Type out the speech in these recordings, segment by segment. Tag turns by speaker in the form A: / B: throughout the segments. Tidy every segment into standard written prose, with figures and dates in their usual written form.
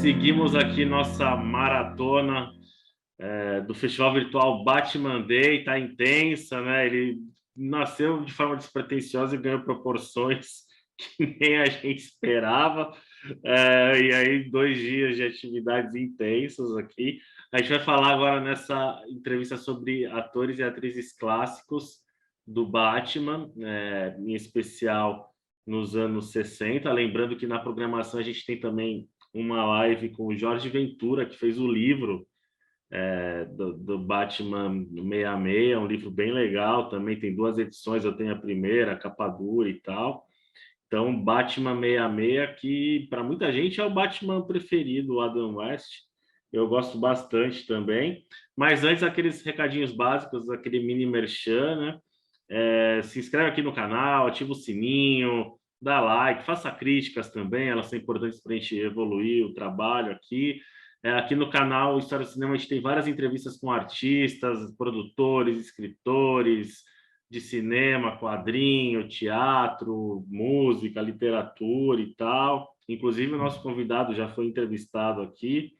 A: seguimos aqui nossa maratona do Festival Virtual Batman Day, está intensa, né? Ele nasceu de forma despretensiosa e ganhou proporções que nem a gente esperava. E aí, 2 dias de atividades intensas aqui. A gente vai falar agora nessa entrevista sobre atores e atrizes clássicos do Batman, em especial nos anos 60. Lembrando que na programação a gente tem também uma live com o Jorge Ventura, que fez o livro do Batman 66, um livro bem legal, também tem 2 edições, eu tenho a primeira, a capa dura e tal. Então, Batman 66, que para muita gente é o Batman preferido, o Adam West. Eu gosto bastante também. Mas antes, aqueles recadinhos básicos, aquele mini merchan, né? Se inscreve aqui no canal, ativa o sininho, dá like, faça críticas também, elas são importantes para a gente evoluir o trabalho aqui. Aqui no canal História do Cinema, a gente tem várias entrevistas com artistas, produtores, escritores de cinema, quadrinho, teatro, música, literatura e tal. Inclusive, o nosso convidado já foi entrevistado aqui.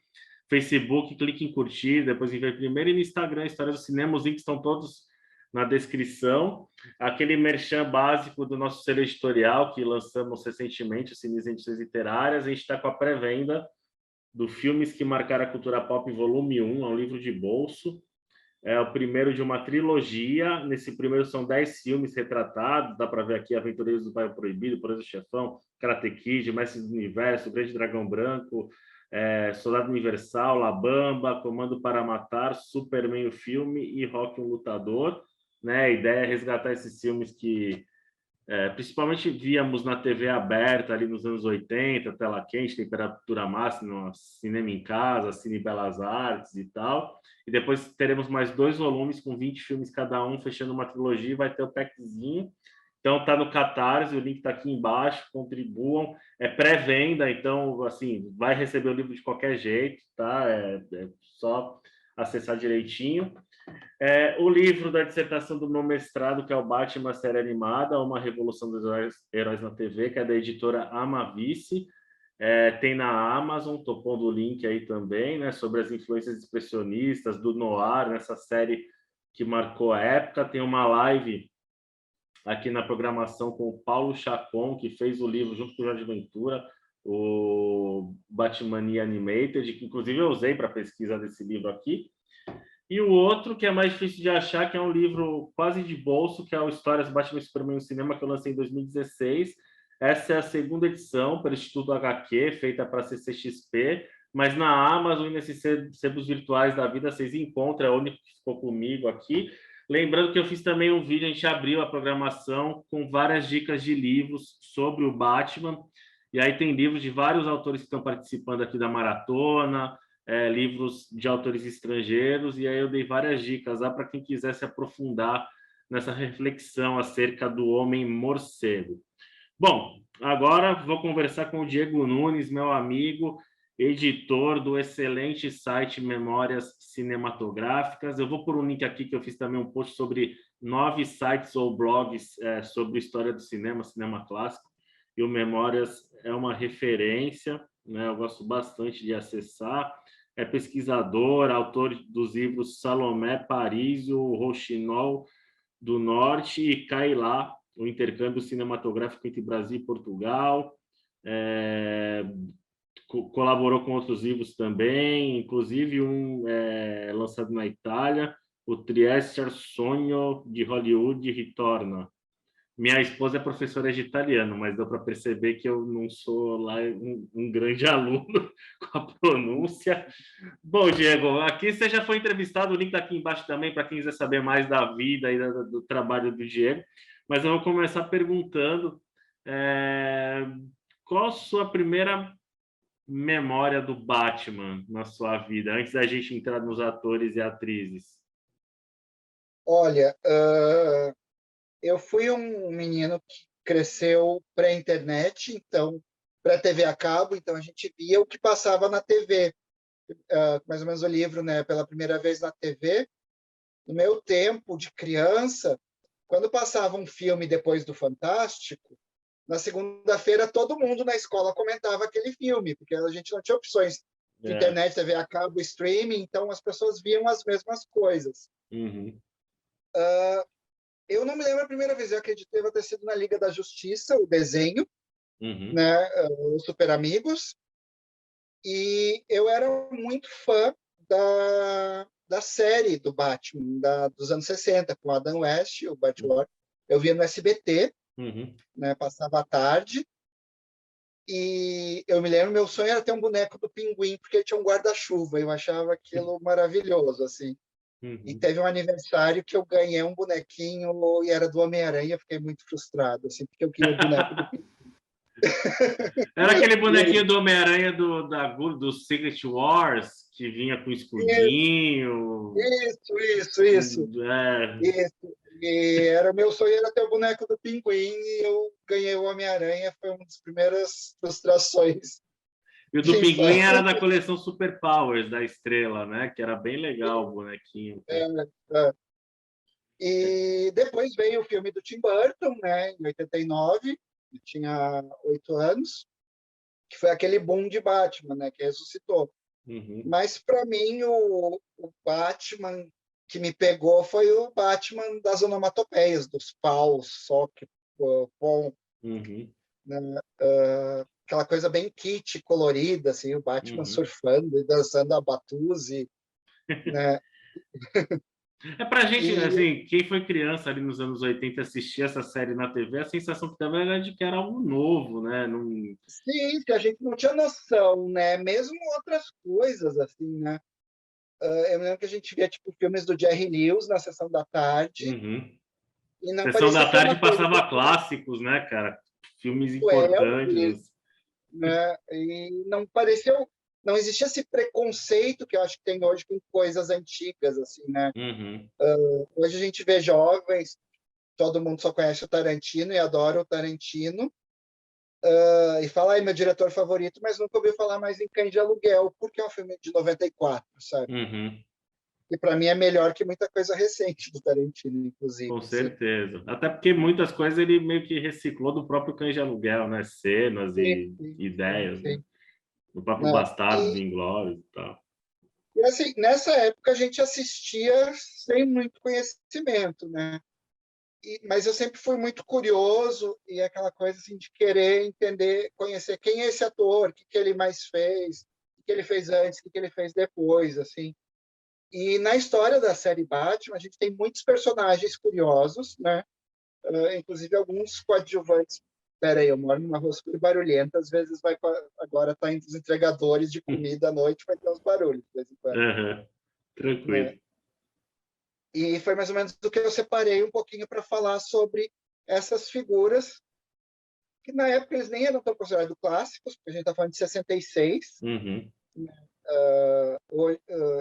A: Facebook, clique em curtir, depois em ver primeiro, e no Instagram, História do Cinema, os links estão todos na descrição. Aquele merchan básico do nosso selo editorial, que lançamos recentemente, o Cines Edições Literárias. A gente está com a pré-venda do Filmes que Marcaram a Cultura Pop, volume 1, é um livro de bolso. É o primeiro de uma trilogia. Nesse primeiro são 10 filmes retratados. Dá para ver aqui Aventureiros do Bairro Proibido, Poderoso Chefão, Karate Kid, Mestres do Universo, Grande Dragão Branco, Soldado Universal, La Bamba, Comando para Matar, Superman o filme e Rock um Lutador. Né? A ideia é resgatar esses filmes que principalmente víamos na TV aberta ali nos anos 80, tela quente, temperatura máxima, cinema em casa, Cine Belas Artes e tal. E depois teremos mais 2 volumes com 20 filmes cada um, fechando uma trilogia, e vai ter o packzinho. Então tá no Catarse, o link está aqui embaixo, contribuam. É pré-venda, então assim, vai receber o livro de qualquer jeito, tá? É só acessar direitinho. O livro da dissertação do meu mestrado, que é o Batman série animada, Uma Revolução dos Heróis na TV, que é da editora Amavice. Tem na Amazon, estou pondo o link aí também, né, sobre as influências expressionistas do noir, nessa série que marcou a época. Tem uma live aqui na programação com o Paulo Chacon, que fez o livro junto com o Jorge Ventura, o Batmania Animated, que inclusive eu usei para pesquisa desse livro aqui. E o outro, que é mais difícil de achar, que é um livro quase de bolso, que é o Histórias do Batman e Superman no Cinema, que eu lancei em 2016. Essa é a 2ª edição pelo Instituto HQ, feita para a CCXP, mas na Amazon e nesses sebos virtuais da vida vocês encontram, é o único que ficou comigo aqui. Lembrando que eu fiz também um vídeo, a gente abriu a programação com várias dicas de livros sobre o Batman, e aí tem livros de vários autores que estão participando aqui da maratona, livros de autores estrangeiros, e aí eu dei várias dicas lá para quem quiser se aprofundar nessa reflexão acerca do homem morcego. Bom, agora vou conversar com o Diego Nunes, meu amigo, editor do excelente site Memórias Cinematográficas. Eu vou pôr um link aqui que eu fiz também um post sobre 9 sites ou blogs sobre história do cinema, cinema clássico, e o Memórias é uma referência, né? Eu gosto bastante de acessar. É pesquisador, autor dos livros Salomé, Paris, o Rouxinol do Norte e Cailá, o intercâmbio cinematográfico entre Brasil e Portugal. Colaborou com outros livros também, inclusive um lançado na Itália, o Trieste Sonho de Hollywood Ritorna. Minha esposa é professora de italiano, mas deu para perceber que eu não sou lá um grande aluno com a pronúncia. Bom, Diego, aqui você já foi entrevistado, o link está aqui embaixo também para quem quiser saber mais da vida e do trabalho do Diego. Mas eu vou começar perguntando qual a sua primeira memória do Batman na sua vida, antes da gente entrar nos atores e atrizes?
B: Olha, eu fui um menino que cresceu pré-internet, então pré-TV a cabo, então a gente via o que passava na TV, mais ou menos o livro, né, pela primeira vez na TV. No meu tempo de criança, quando passava um filme depois do Fantástico, na segunda-feira todo mundo na escola comentava aquele filme, porque a gente não tinha opções internet, TV a cabo, streaming, então as pessoas viam as mesmas coisas.
A: Uhum.
B: Eu não me lembro a primeira vez, eu acredito que deve ter sido na Liga da Justiça, o desenho,
A: Uhum.
B: né, os Super Amigos, e eu era muito fã da série do Batman, dos anos 60, com Adam West, o Batman. Eu via no SBT,
A: Uhum.
B: né, passava à tarde, e eu me lembro, meu sonho era ter um boneco do Pinguim, porque ele tinha um guarda-chuva, eu achava aquilo maravilhoso, assim. E
A: Uhum.
B: teve um aniversário que eu ganhei um bonequinho e era do Homem-Aranha, fiquei muito frustrado, assim, porque eu queria o boneco do Pinguim.
A: Era aquele
B: E aí,
A: bonequinho do Homem-Aranha do Secret Wars, que vinha com escudinho.
B: isso.
A: É.
B: Isso. E era meu sonho era ter o boneco do Pinguim e eu ganhei o Homem-Aranha, foi uma das primeiras frustrações
A: E o
B: de
A: do Pinguim era
B: infância.
A: da coleção Super Powers da Estrela, né? Que era bem legal o bonequinho.
B: É. E depois veio o filme do Tim Burton, né, em 89, eu tinha 8 anos, que foi aquele boom de Batman, né, que ressuscitou.
A: Uhum.
B: Mas para mim o Batman que me pegou foi o Batman das onomatopeias, dos paus, soque, pom,
A: Uhum.
B: né? Aquela coisa bem kit, colorida, assim, o Batman
A: Uhum.
B: surfando e dançando a batuze, né?
A: É pra gente,
B: E
A: assim, quem foi criança ali nos anos 80 assistir essa série na TV, a sensação que dava era de que era algo novo, né? Não...
B: sim, que a gente não tinha noção, né? Mesmo outras coisas, assim, né? Eu me lembro que a gente via, tipo, filmes do Jerry Lewis na sessão da tarde
A: Uhum.
B: e não
A: Sessão
B: parecia
A: da
B: que era
A: tarde
B: uma coisa
A: passava clássicos, né, cara? Filmes
B: do Elvis,
A: importantes.
B: né? E não parecia, não existia esse preconceito que eu acho que tem hoje com coisas antigas, assim, né?
A: Uhum.
B: Hoje a gente vê jovens, todo mundo só conhece o Tarantino e adora o Tarantino, e fala, ai, meu diretor favorito, mas nunca ouviu falar mais em Cães de Aluguel, porque é um filme de 94, sabe?
A: Uhum.
B: E para mim é melhor que muita coisa recente do Tarantino, inclusive.
A: Com
B: Assim.
A: certeza. Até porque muitas coisas ele meio que reciclou do próprio Cães de Aluguel, né? Cenas
B: Sim,
A: e
B: sim, sim,
A: ideias, né?
B: sim.
A: Do próprio
B: Né?
A: Bastardos Inglórios e tal.
B: E assim, nessa época a gente assistia sem muito conhecimento, né? Mas eu sempre fui muito curioso e aquela coisa assim de querer entender, conhecer quem é esse ator, o que, que ele mais fez, o que ele fez antes, o que, que ele fez depois, assim. E na história da série Batman, a gente tem muitos personagens curiosos, né? Inclusive alguns coadjuvantes. Espera aí, eu moro numa rua super barulhenta, às vezes agora está entre os entregadores de comida à noite, vai ter uns barulhos de vez em quando.
A: Uhum.
B: Né?
A: Tranquilo.
B: E foi mais ou menos do que eu separei um pouquinho para falar sobre essas figuras, que na época eles nem eram tão considerados clássicos, porque a gente está falando de 66.
A: Uhum.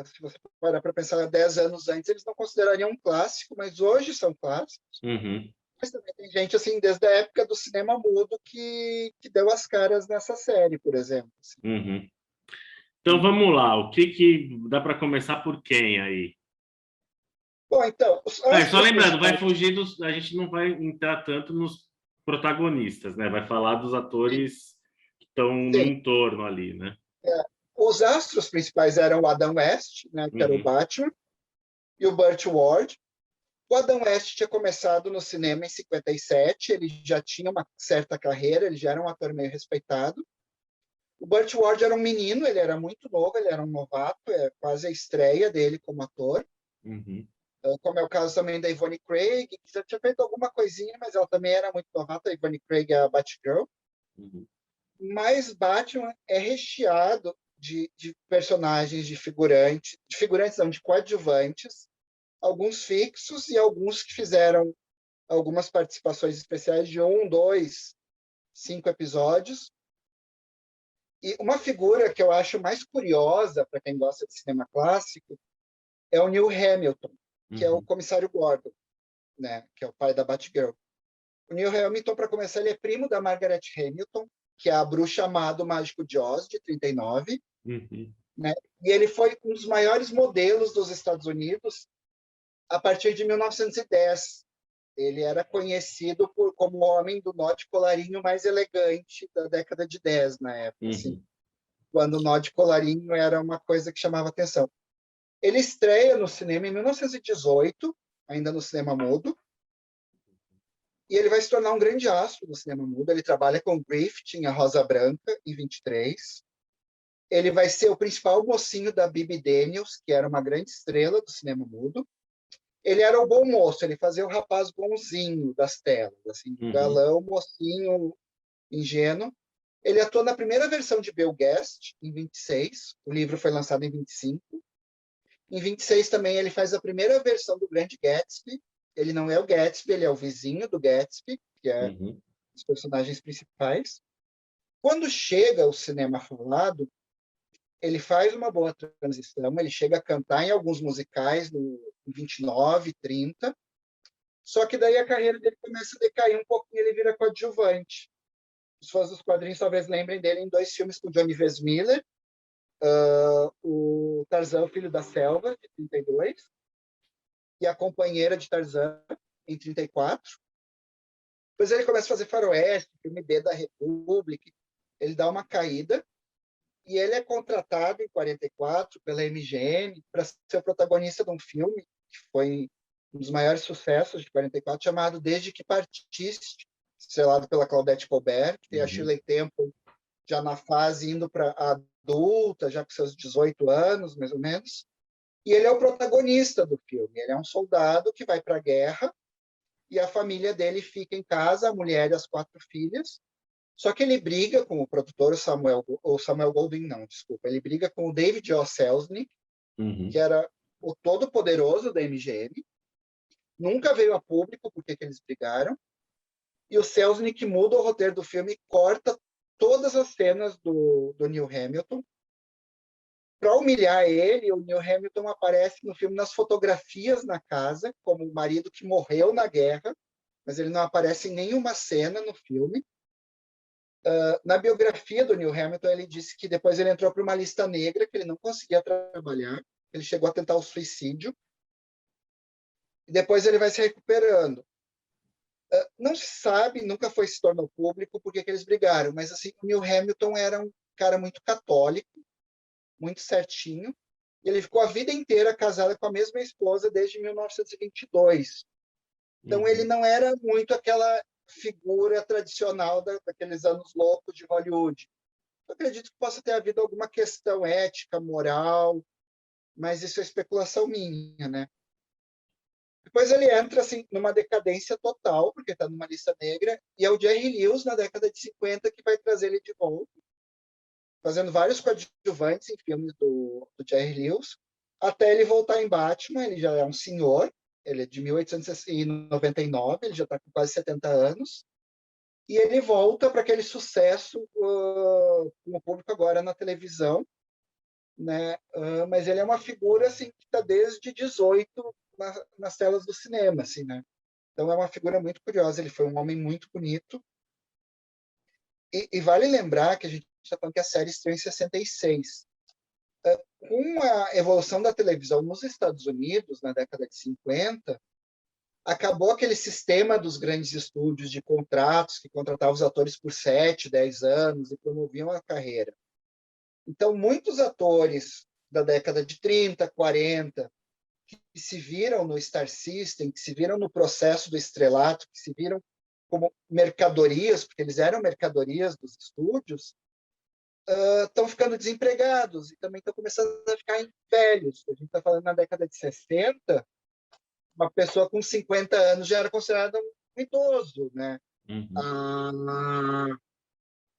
B: Se você parar para pensar 10 anos antes, eles não considerariam um clássico, mas hoje são clássicos.
A: Uhum.
B: Mas também tem gente, assim, desde a época do cinema mudo que deu as caras nessa série, por exemplo. Assim.
A: Uhum. Então vamos lá. O que que dá para começar por quem aí?
B: Bom, então, os
A: Só
B: astros
A: lembrando, vai
B: principais.
A: fugir dos. A gente não vai entrar tanto nos protagonistas, né? Vai falar dos atores que estão no
B: Sim,
A: entorno ali, né?
B: os astros principais eram o Adam West, né, que era o
A: Uhum.
B: Batman, e o Burt Ward. O Adam West tinha começado no cinema em 57, ele já tinha uma certa carreira, ele já era um ator meio respeitado. O Burt Ward era um menino, ele era muito novo, ele era um novato, é quase a estreia dele como ator.
A: Uhum.
B: Como é o caso também da Ivone Craig, que já tinha feito alguma coisinha, mas ela também era muito novata. A Ivone Craig é a Batgirl.
A: Uhum.
B: Mas Batman é recheado de personagens, de figurantes não, de coadjuvantes, alguns fixos e alguns que fizeram algumas participações especiais de 1, 2, 5 episódios. E uma figura que eu acho mais curiosa para quem gosta de cinema clássico é o Neil Hamilton, que é o
A: Uhum.
B: comissário Gordon, né, que é o pai da Batgirl. O Neil Hamilton, para começar, ele é primo da Margaret Hamilton, que é a bruxa má do Mágico de Oz, de 39,
A: Uhum.
B: né? E ele foi um dos maiores modelos dos Estados Unidos a partir de 1910. Ele era conhecido como o homem do nó de colarinho mais elegante da década de 10, na época. Assim.
A: Uhum.
B: quando o nó de colarinho era uma coisa que chamava atenção. Ele estreia no cinema em 1918, ainda no cinema mudo, e ele vai se tornar um grande astro do cinema mudo. Ele trabalha com Griffith em A Rosa Branca, em 23. Ele vai ser o principal mocinho da Bibi Daniels, que era uma grande estrela do cinema mudo. Ele era o bom moço, ele fazia o rapaz bonzinho das telas, assim, galão, mocinho, ingênuo. Ele atuou na primeira versão de Belfast, em 26. O livro foi lançado em 25. Em 26 também ele faz a primeira versão do Grande Gatsby. Ele não é o Gatsby, ele é o vizinho do Gatsby, que é os personagens principais. Quando chega ao cinema falado, ele faz uma boa transição, ele chega a cantar em alguns musicais no 29, 30, só que daí a carreira dele começa a decair um pouquinho, ele vira coadjuvante. Os fãs dos quadrinhos talvez lembrem dele em 2 filmes com Johnny Weissmuller, o Tarzan, o Filho da Selva, de 32, e a Companheira de Tarzan, em 34. Depois ele começa a fazer faroeste, filme B da República, ele dá uma caída, e ele é contratado em 44 pela MGM para ser o protagonista de um filme que foi um dos maiores sucessos de 44, chamado Desde que Partiste, estrelado pela Claudette Colbert, que tem a Shirley Temple já na fase indo para adulta, já com seus 18 anos, mais ou menos. E ele é o protagonista do filme. Ele é um soldado que vai para a guerra e a família dele fica em casa, a mulher e as 4 filhas. Só que ele briga com o produtor, o Samuel Goldwyn, não, desculpa. Ele briga com o David O. Selznick, que era o todo-poderoso da MGM. Nunca veio a público porque que eles brigaram. E o Selznick muda o roteiro do filme e corta todas as cenas do Neil Hamilton. Para humilhar ele, o Neil Hamilton aparece no filme nas fotografias na casa, como o marido que morreu na guerra, mas ele não aparece em nenhuma cena no filme. Na biografia do Neil Hamilton, ele disse que depois ele entrou para uma lista negra, que ele não conseguia trabalhar, ele chegou a tentar o suicídio, e depois ele vai se recuperando. Não se sabe, nunca se tornou público porque que eles brigaram, mas assim, o Neil Hamilton era um cara muito católico, muito certinho, e ele ficou a vida inteira casado com a mesma esposa desde 1922. Então ele não era muito aquela figura tradicional daqueles anos loucos de Hollywood. Eu acredito que possa ter havido alguma questão ética, moral, mas isso é especulação minha, né? Depois ele entra assim numa decadência total, porque está numa lista negra, e é o Jerry Lewis, na década de 50, que vai trazer ele de volta, fazendo vários coadjuvantes em filmes do Jerry Lewis, até ele voltar em Batman. Ele já é um senhor, ele é de 1899, ele já está com quase 70 anos, e ele volta para aquele sucesso com o público agora na televisão, né? Mas ele é uma figura assim, que está desde 18 nas telas do cinema, assim, né? Então é uma figura muito curiosa. Ele foi um homem muito bonito. E vale lembrar que a gente está falando que a série estreou em 66. Com a evolução da televisão nos Estados Unidos, na década de 50, acabou aquele sistema dos grandes estúdios de contratos que contratavam os atores por 7, 10 anos e promoviam a carreira. Então, muitos atores da década de 30, 40, que se viram no Star System, que se viram no processo do estrelato, que se viram como mercadorias, porque eles eram mercadorias dos estúdios, estão ficando desempregados e também estão começando a ficar velhos. A gente está falando na década de 60, uma pessoa com 50 anos já era considerada um idoso, né?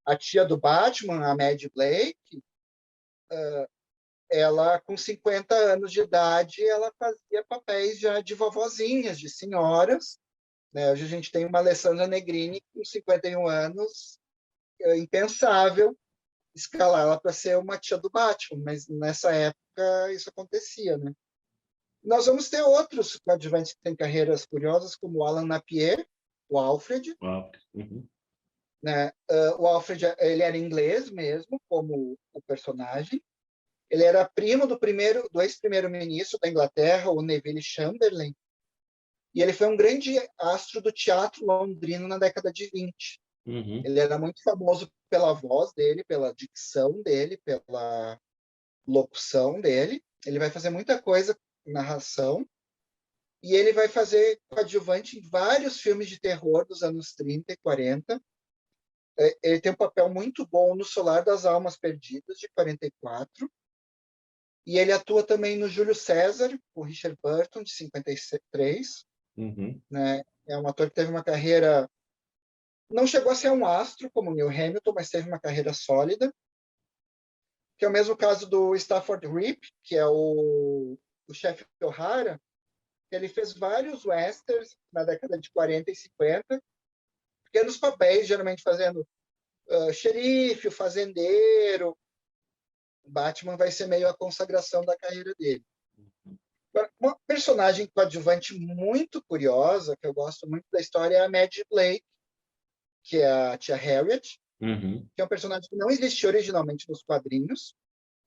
B: A tia do Batman, a Mad Blake, ela com 50 anos de idade, ela fazia papéis já de vovozinhas, de senhoras, né? Hoje a gente tem uma Alessandra Negrini com 51 anos, impensável escalar ela para ser uma tia do Batman, mas nessa época isso acontecia, né? Nós vamos ter outros coadjuvantes que têm carreiras curiosas, como o Alan Napier, o Alfred. Né? O Alfred, ele era inglês mesmo, como o personagem. Ele era primo do ex-primeiro-ministro da Inglaterra, o Neville Chamberlain, e ele foi um grande astro do teatro londrino na década de 20.
A: Uhum.
B: Ele era muito famoso pela voz dele, pela dicção dele, pela locução dele. Ele vai fazer muita coisa em narração. E ele vai fazer coadjuvante em vários filmes de terror dos anos 30 e 40. Ele tem um papel muito bom no Solar das Almas Perdidas, de 44. E ele atua também no Júlio César, com Richard Burton, de 53.
A: Uhum.
B: Né? É um ator que teve uma carreira... Não chegou a ser um astro, como Neil Hamilton, mas teve uma carreira sólida. Que é o mesmo caso do Stafford Rip, que é o chefe O'Hara. Ele fez vários westerns na década de 40 e 50, pequenos papéis, geralmente fazendo xerife, o fazendeiro. Batman vai ser meio a consagração da carreira dele. Uma personagem coadjuvante muito curiosa, que eu gosto muito da história, é a Maddie Blake, que é a tia Harriet,
A: Uhum.
B: que é um personagem que não existiu originalmente nos quadrinhos.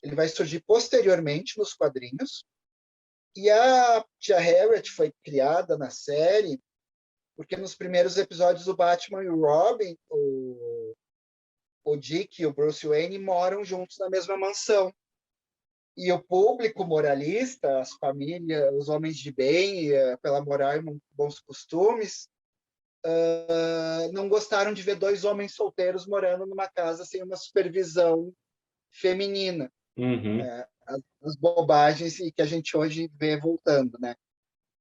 B: Ele vai surgir posteriormente nos quadrinhos. E a tia Harriet foi criada na série porque nos primeiros episódios o Batman e o Robin, o Dick e o Bruce Wayne moram juntos na mesma mansão. E o público moralista, as famílias, os homens de bem, pela moral e bons costumes, não gostaram de ver dois homens solteiros morando numa casa sem uma supervisão feminina.
A: Uhum.
B: As bobagens que a gente hoje vê voltando, né?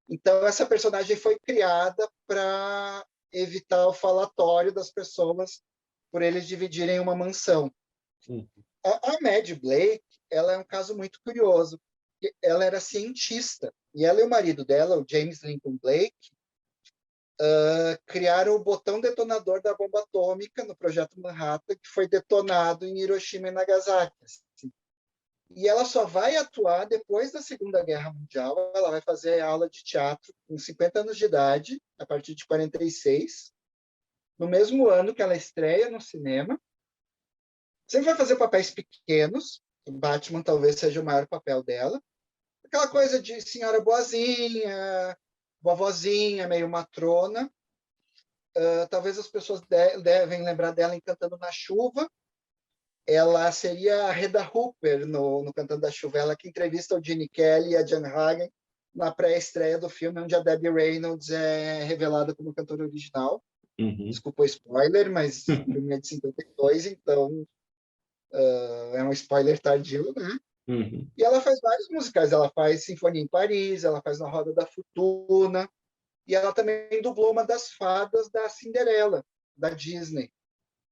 B: Então, essa personagem foi criada para evitar o falatório das pessoas por eles dividirem uma mansão.
A: Uhum.
B: A Maddie Blake, ela é um caso muito curioso. Ela era cientista, e ela e o marido dela, o James Lincoln Blake, criaram o botão detonador da bomba atômica no Projeto Manhattan, que foi detonado em Hiroshima e Nagasaki. Assim. E ela só vai atuar depois da Segunda Guerra Mundial. Ela vai fazer aula de teatro com 50 anos de idade, a partir de 46, no mesmo ano que ela estreia no cinema. Sempre vai fazer papéis pequenos. O Batman talvez seja o maior papel dela. Aquela coisa de senhora boazinha, vovozinha, meio matrona. Talvez as pessoas devem lembrar dela em Cantando na Chuva. Ela seria a Reda Hooper no Cantando da Chuva. Ela que entrevista o Gene Kelly e a Jan Hagen na pré-estreia do filme, onde a Debbie Reynolds é revelada como cantora original.
A: Uhum.
B: Desculpa o spoiler, mas o filme é de 52, então é um spoiler tardio, né?
A: Uhum.
B: E ela faz vários musicais. Ela faz Sinfonia em Paris, ela faz Na Roda da Fortuna, e ela também dublou uma das fadas da Cinderela, da Disney.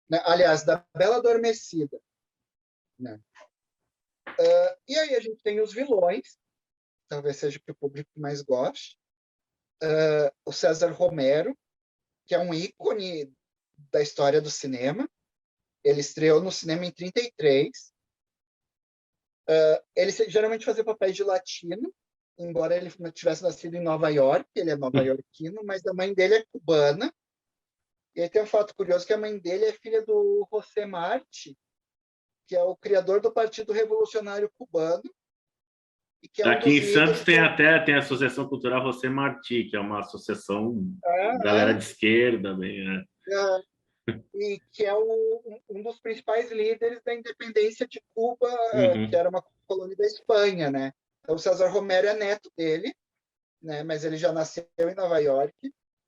B: Né? Aliás, da Bela Adormecida. Né? E aí a gente tem os vilões, talvez seja o que o público mais goste. O César Romero, que é um ícone da história do cinema. Ele estreou no cinema em 33. Ele geralmente fazia papéis de latino, embora ele tivesse nascido em Nova York, ele é nova-iorquino, mas a mãe dele é cubana. E aí tem um fato curioso que a mãe dele é filha do José Martí, que é o criador do Partido Revolucionário Cubano e que é um
A: Aqui
B: dos
A: em Santos
B: líderes
A: tem
B: do...
A: até tem a Associação Cultural José Martí, que é uma associação galera
B: É,
A: de esquerda, bem,
B: é, e que é um dos principais líderes da independência de Cuba, que
A: Uhum.
B: era uma colônia da Espanha, né? Então, o César Romero é neto dele, né? Mas ele já nasceu em Nova York.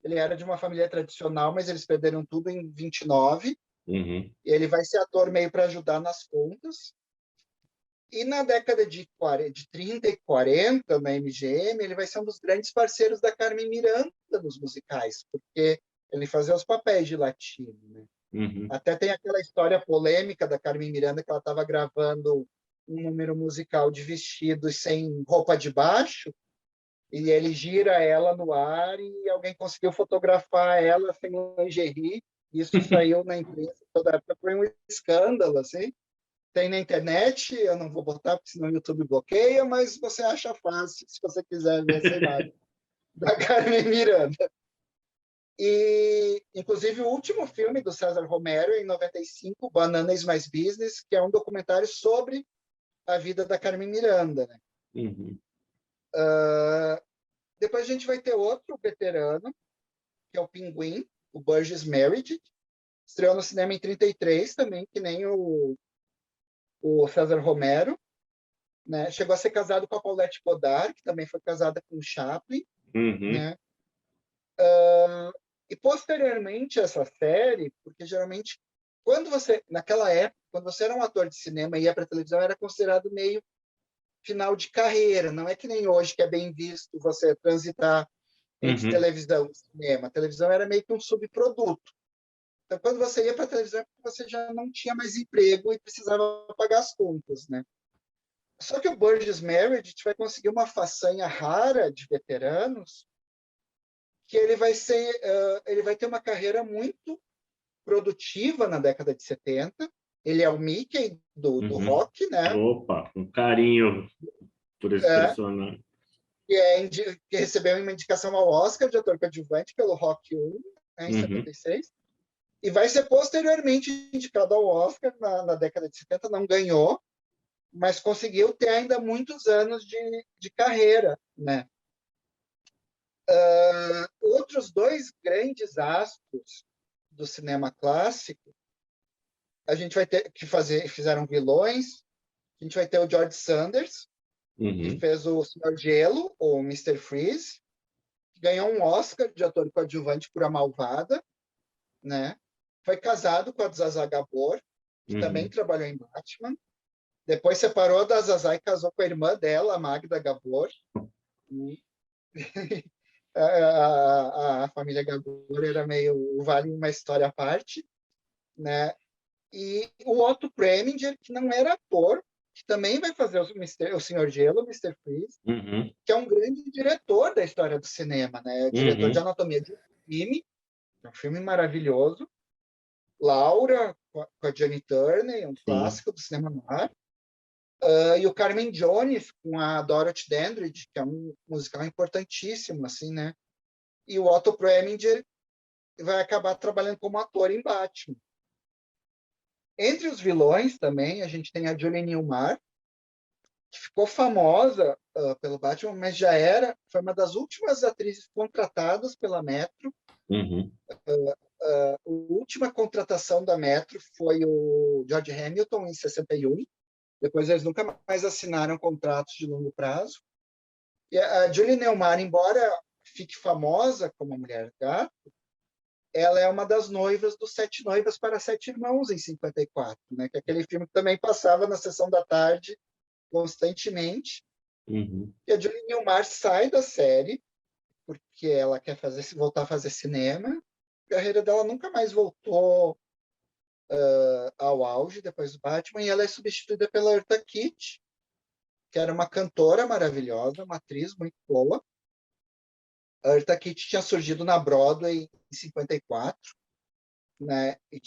B: Ele era de uma família tradicional, mas eles perderam tudo em 29.
A: Uhum.
B: E ele vai ser ator meio para ajudar nas contas. E na década de 30 e 40, na MGM, ele vai ser um dos grandes parceiros da Carmen Miranda nos musicais, porque ele fazia os papéis de latino, né?
A: Uhum.
B: Até tem aquela história polêmica da Carmen Miranda, que ela estava gravando um número musical de vestidos sem roupa de baixo, e ele gira ela no ar e alguém conseguiu fotografar ela sem lingerie. Isso saiu na imprensa toda época, foi um escândalo, assim. Tem na internet, eu não vou botar, porque senão o YouTube bloqueia, mas você acha fácil, se você quiser ver essa imagem da Carmen Miranda. E, inclusive, o último filme do César Romero, em 95, Banana is My Business, que é um documentário sobre a vida da Carmen Miranda. Né?
A: Uhum.
B: Depois a gente vai ter outro veterano, que é o Pinguim, o Burgess Meredith, Estreou no cinema em 33 também, que nem o César Romero, né? Chegou a ser casado com a Paulette Goddard, que também foi casada com o Chaplin,
A: Uhum.
B: né? E posteriormente a essa série, porque geralmente naquela época, quando você era um ator de cinema e ia para televisão, era considerado meio final de carreira. Não é que nem hoje que é bem visto você transitar entre
A: Uhum.
B: televisão e cinema. A televisão era meio que um subproduto. Então, quando você ia para a televisão, você já não tinha mais emprego e precisava pagar as contas, né? Só que o Burgess Meredith vai conseguir uma façanha rara de veteranos, que ele vai ter uma carreira muito produtiva na década de 70. Ele é o Mickey do
A: Uhum.
B: rock, né?
A: Opa, um carinho por esse
B: É,
A: personagem.
B: que recebeu uma indicação ao Oscar de ator coadjuvante pelo Rock 1, né, em
A: Uhum.
B: 76. E vai ser posteriormente indicado ao Oscar na década de 70, não ganhou, mas conseguiu ter ainda muitos anos de carreira, né? Outros dois grandes astros do cinema clássico, a gente vai ter fizeram vilões. A gente vai ter o George Sanders, que
A: Uhum.
B: fez o Senhor Gelo, ou Mr. Freeze, que ganhou um Oscar de ator coadjuvante por A Malvada, né? Foi casado com a Zsa Gabor, que também
A: Uhum.
B: trabalhou em Batman. Depois separou da Zsa e casou com a irmã dela, a Magda Gabor. A família Gabor era meio vale uma história à parte, né? E o Otto Preminger, que não era ator, que também vai fazer o Senhor Gelo, o Mr. Freeze,
A: Uhum.
B: que é um grande diretor da história do cinema, né? Diretor de
A: Uhum.
B: Anatomia de um Crime, é um filme maravilhoso. Laura, com a Jane Turner, um
A: Sim.
B: clássico do cinema noir. E o Carmen Jones, com a Dorothy Dandridge, que é um musical importantíssimo, assim, né? E o Otto Preminger vai acabar trabalhando como ator em Batman. Entre os vilões também, a gente tem a Julie Newmar, que ficou famosa pelo Batman, mas foi uma das últimas atrizes contratadas pela Metro.
A: Uhum.
B: A última contratação da Metro foi o George Hamilton, em 61. Depois eles nunca mais assinaram contratos de longo prazo. E a Julie Newmar, embora fique famosa como mulher gato, ela é uma das noivas dos Sete Noivas para Sete Irmãos, em 54, né? Que é aquele filme que também passava na sessão da tarde constantemente.
A: Uhum.
B: E a Julie Newmar sai da série porque ela quer voltar a fazer cinema. A carreira dela nunca mais voltou ao auge depois do Batman, e ela é substituída pela Eartha Kitt, que era uma cantora maravilhosa, uma atriz muito boa. A Eartha Kitt tinha surgido na Broadway em 54, né? E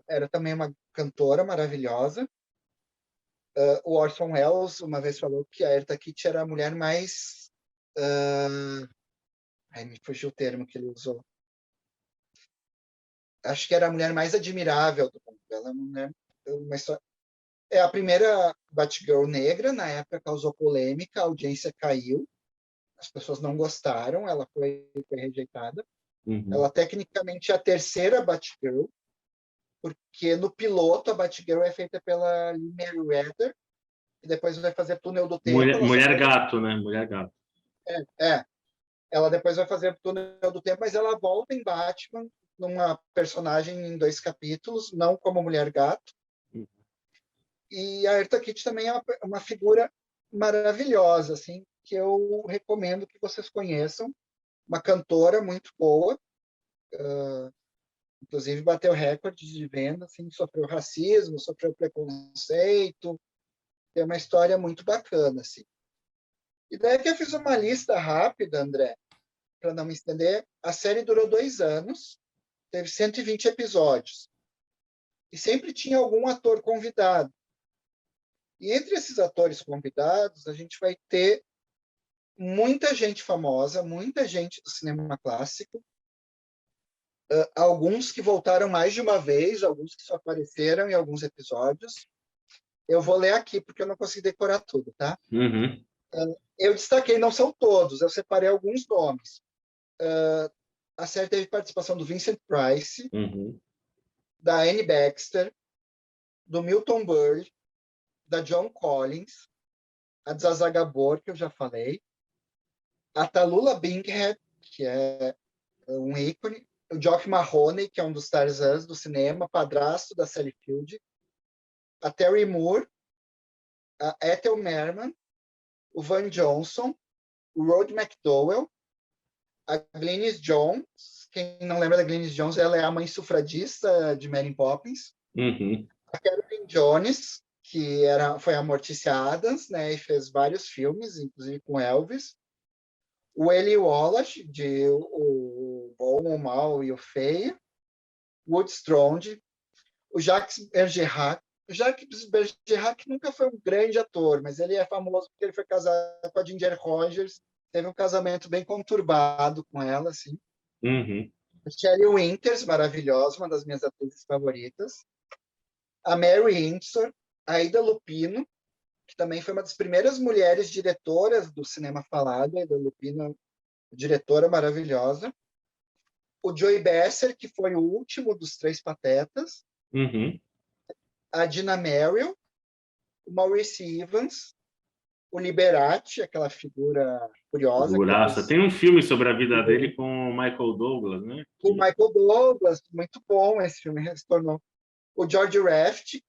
B: era também uma cantora maravilhosa. O Orson Welles uma vez falou que a Eartha Kitt era a mulher mais... Ai, me fugiu o termo que ele usou. Acho que era a mulher mais admirável do mundo. Ela é é a primeira Batgirl negra, na época causou polêmica, a audiência caiu, as pessoas não gostaram, ela foi rejeitada.
A: Uhum.
B: Ela tecnicamente é a terceira Batgirl, porque no piloto a Batgirl é feita pela Lee Meriwether, e depois vai fazer Túnel do Tempo,
A: Mulher,
B: ela só
A: mulher
B: faz
A: gato, né? Mulher gato.
B: é, ela depois vai fazer Túnel do Tempo, mas ela volta em Batman numa personagem em 2 capítulos, não como Mulher Gato. E a Eartha Kitt também é uma figura maravilhosa, assim, que eu recomendo que vocês conheçam. Uma cantora muito boa, inclusive bateu recordes de venda, assim, sofreu racismo, sofreu preconceito, tem uma história muito bacana, assim. E daí que eu fiz uma lista rápida, André, para não me estender. A série durou 2 anos, teve 120 episódios, e sempre tinha algum ator convidado. E entre esses atores convidados, a gente vai ter muita gente famosa, muita gente do cinema clássico, alguns que voltaram mais de uma vez, alguns que só apareceram em alguns episódios. Eu vou ler aqui porque eu não consegui decorar tudo, tá?
A: Uhum.
B: Eu destaquei, não são todos, eu separei alguns nomes. A série teve participação do Vincent Price,
A: Uhum.
B: da Anne Baxter, do Milton Berle, da Joan Collins, a Zsa Gabor, que eu já falei, a Tallulah Bankhead, que é um ícone, o Jock Mahoney, que é um dos Tarzans do cinema, padrasto da Sally Field, a Terry Moore, a Ethel Merman, o Van Johnson, o Rod McDowell, a Glennis Jones. Quem não lembra da Glennis Jones, ela é a mãe sufragista de Mary Poppins.
A: Uhum.
B: A Caroline Jones, que foi a Morticia Adams, né, e fez vários filmes, inclusive com Elvis. O Eli Wallach, de O Bom, o Mal e o Feio. Wood Strode. O Jacques Bergerac. O Jacques Bergerac nunca foi um grande ator, mas ele é famoso porque ele foi casado com a Ginger Rogers. Teve um casamento bem conturbado com ela, assim.
A: Uhum.
B: A Shelley Winters, maravilhosa, uma das minhas atrizes favoritas. A Mary Windsor, a Ida Lupino, que também foi uma das primeiras mulheres diretoras do cinema falado. A Ida Lupino, diretora maravilhosa. O Joey Besser, que foi o último dos Três Patetas.
A: Uhum.
B: A Dina Merrill, o Maurice Evans, o Liberati, aquela figura curiosa.
A: Figuraça. Tem um filme sobre a vida dele com o Michael Douglas, né?
B: O Michael Douglas, muito bom esse filme, se tornou. O George Raft,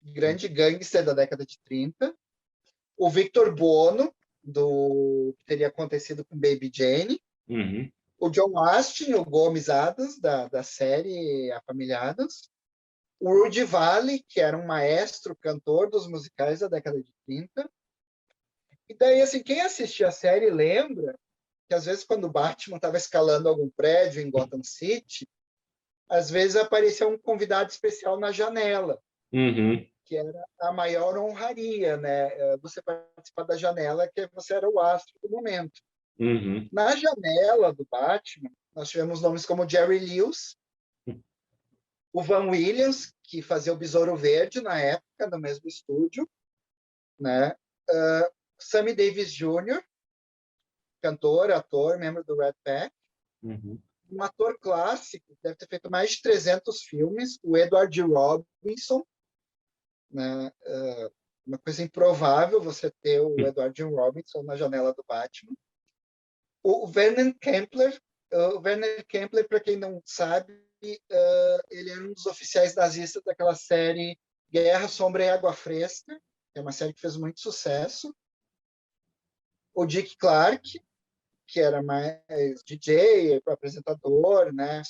B: grande gangster da década de 30. O Victor Buono, do que teria acontecido com Baby Jane.
A: Uhum.
B: O John Astin, o Gomes Adams, da série A Família Adams. O Rudy Vallee, que era um maestro cantor dos musicais da década de 30. E daí, assim, quem assistia a série lembra que, às vezes, quando o Batman estava escalando algum prédio em Gotham City, às vezes aparecia um convidado especial na janela,
A: Uhum.
B: que era a maior honraria, né? Você participar da janela, que você era o astro do momento.
A: Uhum.
B: Na janela do Batman, nós tivemos nomes como Jerry Lewis, o Van Williams, que fazia o Besouro Verde na época, no mesmo estúdio, né? Sammy Davis Jr., cantor, ator, membro do Red Pack.
A: Uhum.
B: Um ator clássico, deve ter feito mais de 300 filmes, o Edward Robinson, né? Uma coisa improvável você ter o Edward Robinson na janela do Batman. O Vernon Kempler, para quem não sabe, ele era um dos oficiais nazistas daquela série Guerra, Sombra e Água Fresca, que é uma série que fez muito sucesso. O Dick Clark, que era mais DJ, apresentador, né?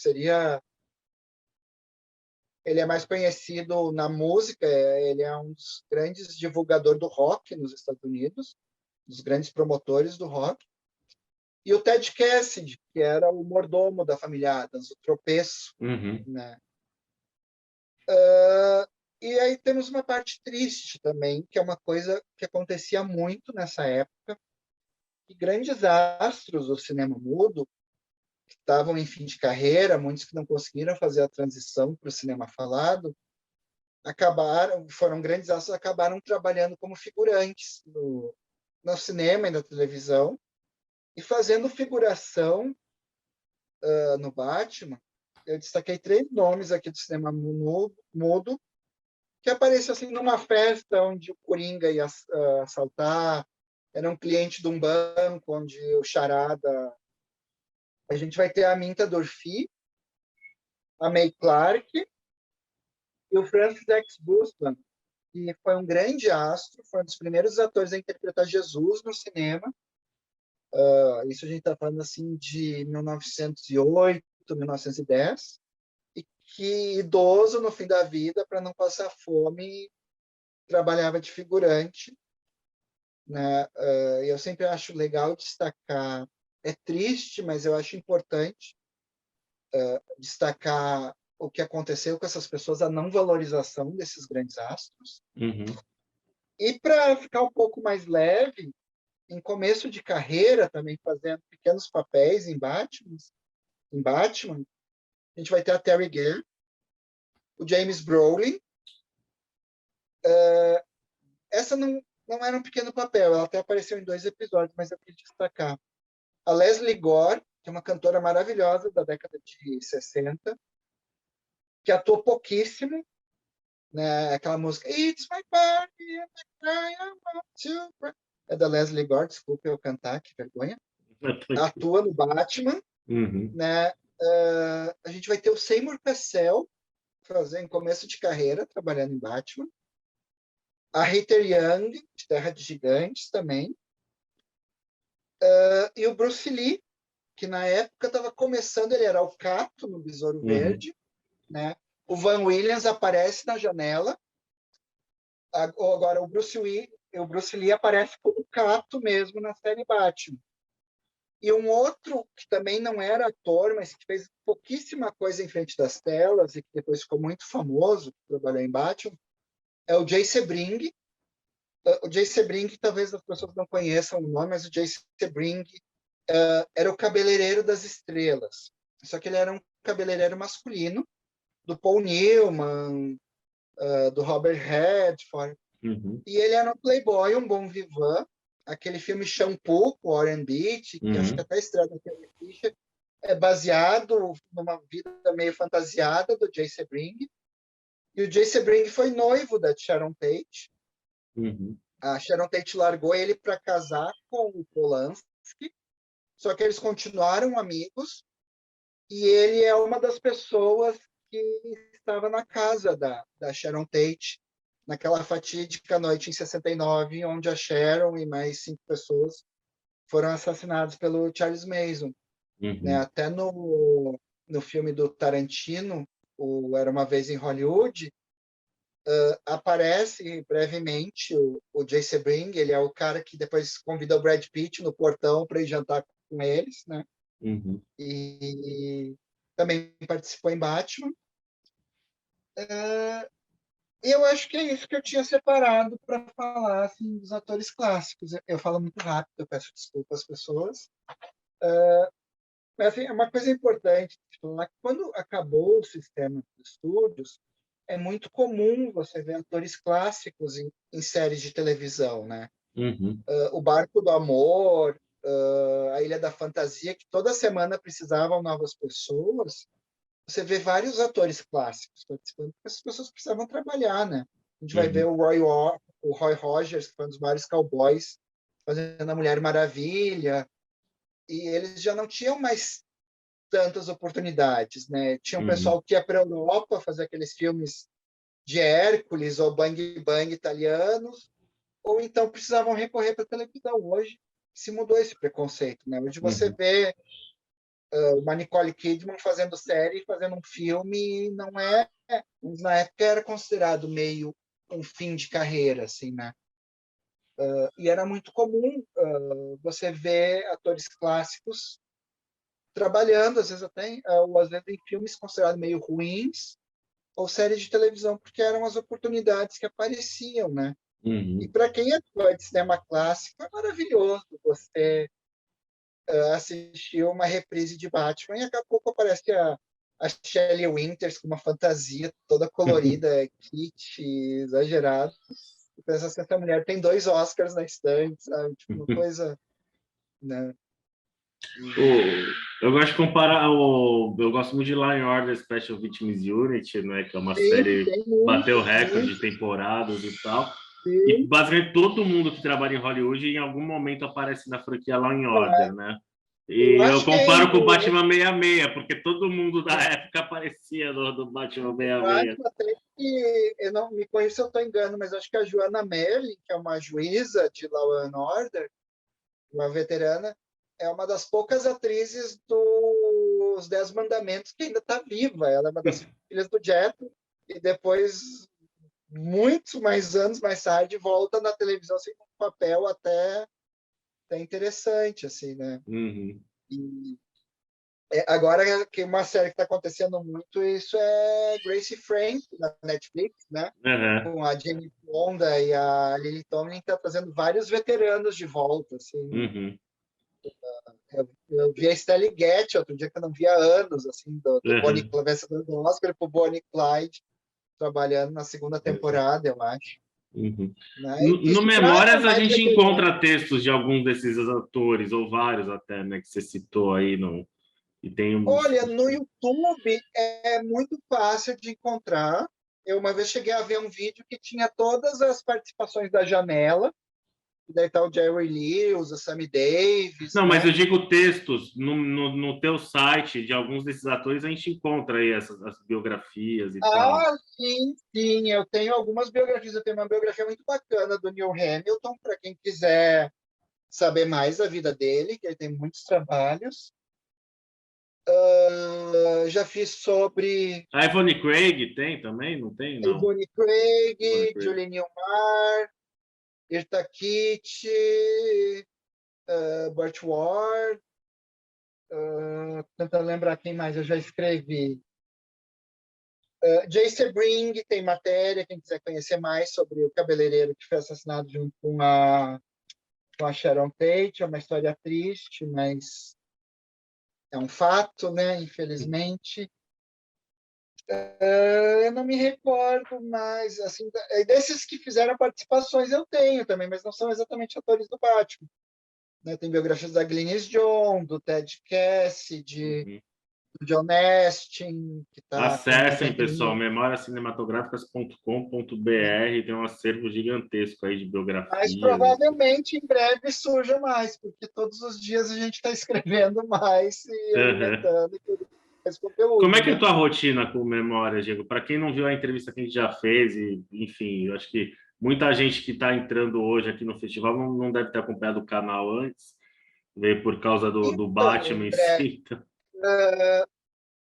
B: Ele é mais conhecido na música, ele é um dos grandes divulgadores do rock nos Estados Unidos, dos grandes promotores do rock. E o Ted Cassidy, que era o mordomo da família Adams, o tropeço.
A: Uhum.
B: Né? E aí temos uma parte triste também, que é uma coisa que acontecia muito nessa época, que grandes astros do cinema mudo, que estavam em fim de carreira, muitos que não conseguiram fazer a transição para o cinema falado, foram grandes astros, acabaram trabalhando como figurantes no cinema e na televisão, e fazendo figuração no Batman. Eu destaquei 3 nomes aqui do cinema mudo que apareceu assim numa festa onde o Coringa ia assaltar, era um cliente de um banco onde o Charada. A gente vai ter a Minta Dorfi, a May Clark e o Francis X. Busman, que foi um grande astro, foi um dos primeiros atores a interpretar Jesus no cinema. Isso a gente está falando assim de 1908, 1910, e que idoso no fim da vida, para não passar fome, trabalhava de figurante. Né? Eu sempre acho legal destacar, é triste, mas eu acho importante destacar o que aconteceu com essas pessoas, a não valorização desses grandes astros.
A: Uhum.
B: E para ficar um pouco mais leve, em começo de carreira, também fazendo pequenos papéis em Batman, a gente vai ter a Terry Gale, o James Brolin. Essa não era um pequeno papel, ela até apareceu em 2 episódios, mas eu queria destacar. A Leslie Gore, que é uma cantora maravilhosa da década de 60. que atuou pouquíssimo, né? Aquela música It's my party, and I want to... É da Leslie Gore, desculpa eu cantar, que vergonha. Atua no Batman, né? A gente vai ter o Seymour Cassel fazendo começo de carreira, trabalhando em Batman. A Heather Young, de Terra de Gigantes, também. E o Bruce Lee, que na época estava começando, ele era o Cato no Besouro Verde, né? O Van Williams aparece na janela. Agora, o Bruce Lee aparece como Cato mesmo na série Batman. E um outro que também não era ator, mas que fez pouquíssima coisa em frente das telas e que depois ficou muito famoso, que trabalhou em Batman, é o Jay Sebring. O Jay Sebring, talvez as pessoas não conheçam o nome, mas o Jay Sebring era o cabeleireiro das estrelas. Só que ele era um cabeleireiro masculino, do Paul Newman, do Robert Redford. E ele era um playboy, um bom vivant. Aquele filme Shampoo, com Warren Beatty, que acho que até estreia na Carrie Fisher, é baseado numa vida meio fantasiada do Jay Sebring. E o Jay Sebring foi noivo da Sharon Tate. A Sharon Tate largou ele para casar com o Polanski, só que eles continuaram amigos, e ele é uma das pessoas que estava na casa da Sharon Tate, naquela fatídica noite em 69, onde a Sharon e mais 5 pessoas foram assassinadas pelo Charles Manson. Né? Até no filme do Tarantino, o Era Uma Vez em Hollywood, aparece brevemente o Jay Sebring, ele é o cara que depois convida o Brad Pitt no portão para ir jantar com eles, né? E também participou em Batman. E eu acho que é isso que eu tinha separado para falar assim, dos atores clássicos. Eu falo muito rápido, eu peço desculpa às pessoas. Mas assim, é uma coisa importante de falar que quando acabou o sistema de estúdios, é muito comum você ver atores clássicos em séries de televisão, né? O Barco do Amor, a Ilha da Fantasia, que toda semana precisavam novas pessoas. Você vê vários atores clássicos participando, porque as pessoas precisavam trabalhar, né? A gente vai ver o Roy Rogers, que foi um dos vários cowboys, fazendo a Mulher Maravilha, e eles já não tinham mais tantas oportunidades, né? Tinha um pessoal que ia para a Europa fazer aqueles filmes de Hércules ou Bang Bang italianos, ou então precisavam recorrer para a televisão. Hoje se mudou esse preconceito, né? Hoje você vê uma Nicole Kidman fazendo série, fazendo um filme, não é... Na época era considerado meio um fim de carreira, assim, né? E era muito comum você ver atores clássicos trabalhando, às vezes até ou às vezes em filmes considerados meio ruins, ou séries de televisão, porque eram as oportunidades que apareciam, né? E para quem é fã de cinema clássico, é maravilhoso você assistir uma reprise de Batman e daqui a pouco aparece a Shelley Winters com uma fantasia toda colorida, kit, exagerado. E pensa assim, essa mulher tem 2 Oscars na estante, sabe? Tipo, uma coisa... Né?
A: Eu gosto de comparar eu gosto muito de Law and Order Special Victims Unit, né, que é uma série que bateu recorde de temporadas e tal. E basicamente todo mundo que trabalha em Hollywood em algum momento aparece na franquia Law and Order, né? E eu comparo com o Batman 66, porque todo mundo da época aparecia no Batman 66.
B: Até que eu não me conheço se eu estou enganando, mas acho que a Joanna Merlin, que é uma juíza de Law and Order, uma veterana, é uma das poucas atrizes dos 10 Mandamentos que ainda está viva. Ela é uma das filhas do Jet e depois, muitos mais anos mais tarde, volta na televisão sem um papel até interessante, assim, né? E agora que uma série que está acontecendo muito isso é Gracie Frank na Netflix, né? Com a Jane Fonda e a Lily Tomlin, que está trazendo vários veteranos de volta, assim. Eu vi a Stelly Getty outro dia que eu não via há anos, assim, do Bonnie Clyde, vencedor do Oscar pro Bonnie Clyde, trabalhando na 2ª temporada, eu acho. Né?
A: No Memórias a gente encontra textos de alguns desses atores, ou vários até, né, que você citou aí. E tem
B: Olha, no YouTube é muito fácil de encontrar. Eu uma vez cheguei a ver um vídeo que tinha todas as participações da Janela, e daí tá o Jerry Lewis, o Sammy Davis,
A: Não, mas
B: né?
A: eu digo textos. No teu site de alguns desses atores, a gente encontra aí as biografias e tal.
B: Ah, sim, sim. Eu tenho algumas biografias. Eu tenho uma biografia muito bacana do Neil Hamilton, para quem quiser saber mais da vida dele, que ele tem muitos trabalhos. Já fiz sobre
A: A Ivone Craig tem também? Não tem? Não.
B: Yvonne Craig,
A: Ivone Craig.
B: Julie Newmar, Irta Kitt, Burt Ward, tentando lembrar quem mais eu já escrevi. Jay Sebring tem matéria, quem quiser conhecer mais sobre o cabeleireiro que foi assassinado junto com a Sharon Tate. É uma história triste, mas é um fato, né? Infelizmente. Eu não me recordo mais, assim, desses que fizeram participações eu tenho também, mas não são exatamente atores do Batman. Né? Tem biografias da Glynis John, do Ted Cassidy,
A: Uhum.
B: do John Astin, que está com
A: Acessem,
B: 90
A: pessoal,
B: mil.
A: memoriascinematográficas.com.br. Tem um acervo gigantesco aí de
B: Mas
A: biografias.
B: provavelmente em breve surja mais, porque todos os dias a gente está escrevendo mais e
A: Uhum.
B: alimentando e produzindo mais
A: Como é
B: conteúdo,
A: que é a
B: né?
A: tua rotina com memória, Diego? Para quem não viu a entrevista que a gente já fez, e, enfim, eu acho que muita gente que está entrando hoje aqui no festival não deve ter acompanhado o canal antes, veio por causa do
B: Então,
A: Batman em
B: André,
A: si. Então,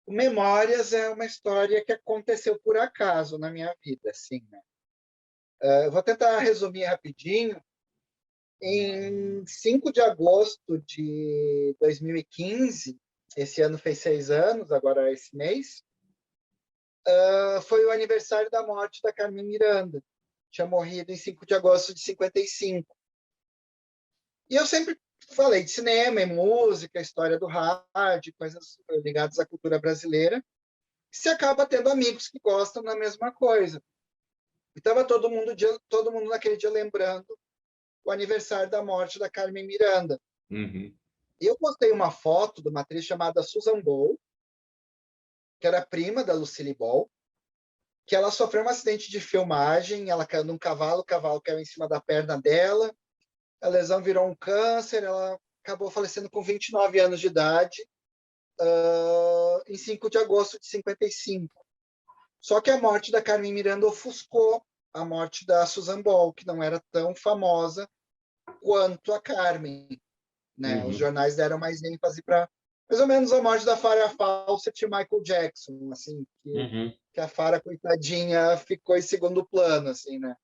B: Memórias é uma história que aconteceu por acaso na minha vida, assim, né? Eu vou tentar resumir rapidinho. Em 5 de agosto de 2015, esse ano fez 6 anos, agora esse mês, foi o aniversário da morte da Carmen Miranda. Tinha morrido em 5 de agosto de 55. E eu sempre falei de cinema, e música, história do rádio, coisas ligadas à cultura brasileira. Você acaba tendo amigos que gostam da mesma coisa. E estava todo mundo naquele dia lembrando o aniversário da morte da Carmen Miranda.
A: uhum,
B: E eu postei uma foto de uma atriz chamada Susan Boyle, que era prima da Lucille Ball, que ela sofreu um acidente de filmagem, ela caiu num cavalo, o cavalo caiu em cima da perna dela, a lesão virou um câncer, ela acabou falecendo com 29 anos de idade, em 5 de agosto de 55. Só que a morte da Carmen Miranda ofuscou a morte da Susan Boyle, que não era tão famosa quanto a Carmen. Né? Os
A: uhum,
B: jornais deram mais ênfase para mais ou menos a morte da Farrah Fawcett e Michael Jackson, assim,
A: uhum.
B: que a Farrah, coitadinha, ficou em segundo plano, assim, né?